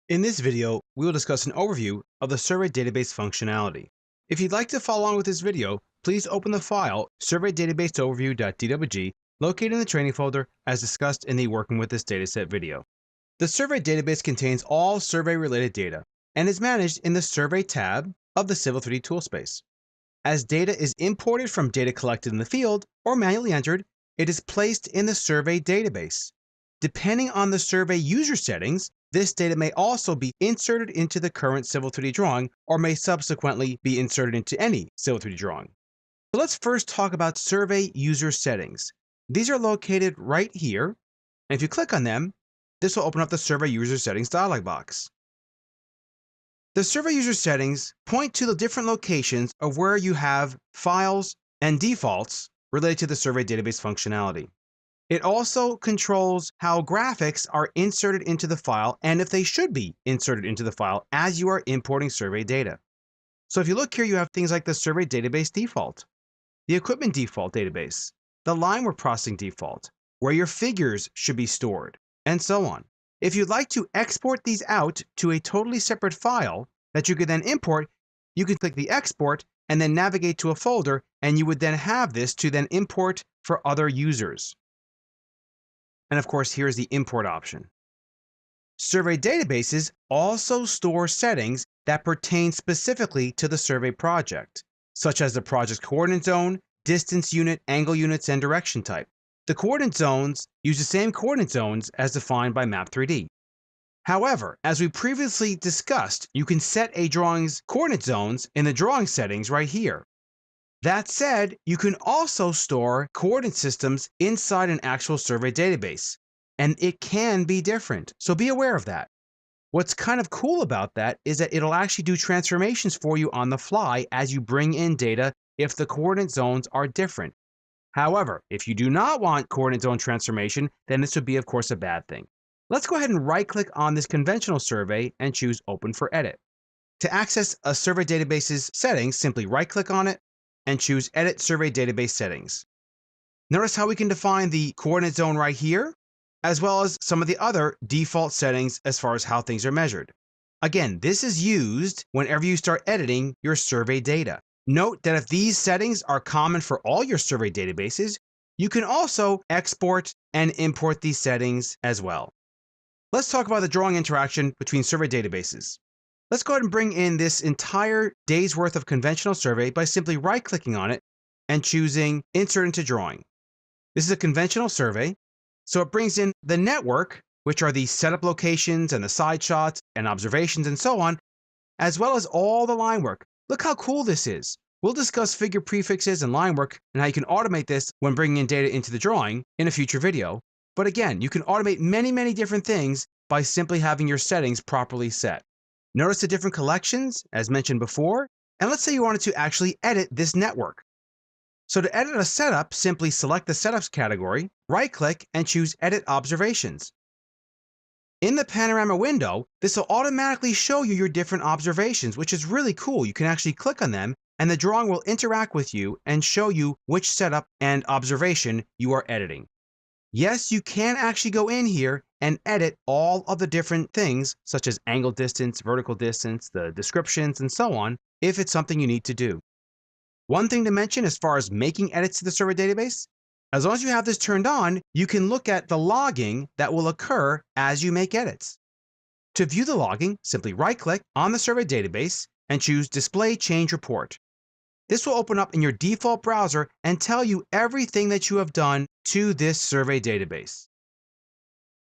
In this video, we will discuss an overview of the survey database functionality. If you'd like to follow along with this video, please open the file surveydatabaseoverview.dwg located in the training folder as discussed in the Working with this Dataset video. The survey database contains all survey-related data and is managed in the Survey tab of the Civil 3D toolspace. As data is imported from data collected in the field or manually entered, it is placed in the survey database. Depending on the survey user settings, this data may also be inserted into the current Civil 3D drawing or may subsequently be inserted into any Civil 3D drawing. So let's first talk about survey user settings. These are located right here, and if you click on them, this will open up the survey user settings dialog box. The survey user settings point to the different locations of where you have files and defaults related to the survey database functionality. It also controls how graphics are inserted into the file and if they should be inserted into the file as you are importing survey data. So if you look here, you have things like the survey database default, the equipment default database, the line work processing default, where your figures should be stored, and so on. If you'd like to export these out to a totally separate file that you could then import, you can click the export and then navigate to a folder, and you would then have this to then import for other users. And of course, here's the import option. Survey databases also store settings that pertain specifically to the survey project, such as the project's coordinate zone, distance unit, angle units, and direction type. The coordinate zones use the same coordinate zones as defined by Map3D. However, as we previously discussed, you can set a drawing's coordinate zones in the drawing settings right here. That said, you can also store coordinate systems inside an actual survey database, and it can be different, so be aware of that. What's kind of cool about that is that it'll actually do transformations for you on the fly as you bring in data if the coordinate zones are different. However, if you do not want coordinate zone transformation, then this would be, of course, a bad thing. Let's go ahead and right-click on this conventional survey and choose Open for Edit. To access a survey database's settings, simply right-click on it and choose Edit Survey Database Settings. Notice how we can define the coordinate zone right here, as well as some of the other default settings as far as how things are measured. Again, this is used whenever you start editing your survey data. Note that if these settings are common for all your survey databases, you can also export and import these settings as well. Let's talk about the drawing interaction between survey databases. Let's go ahead and bring in this entire day's worth of conventional survey by simply right-clicking on it and choosing Insert into Drawing. This is a conventional survey, so it brings in the network, which are the setup locations and the side shots and observations and so on, as well as all the line work. Look how cool this is. We'll discuss figure prefixes and line work and how you can automate this when bringing in data into the drawing in a future video. But again, you can automate many different things by simply having your settings properly set. Notice the different collections, as mentioned before, and let's say you wanted to actually edit this network. So to edit a setup, simply select the Setups category, right-click, and choose Edit Observations. In the panorama window, this will automatically show you your different observations, which is really cool. You can actually click on them, and the drawing will interact with you and show you which setup and observation you are editing. Yes, you can actually go in here and edit all of the different things, such as angle distance, vertical distance, the descriptions, and so on, if it's something you need to do. One thing to mention as far as making edits to the survey database, as long as you have this turned on, you can look at the logging that will occur as you make edits. To view the logging, simply right-click on the survey database and choose Display Change Report. This will open up in your default browser and tell you everything that you have done to this survey database.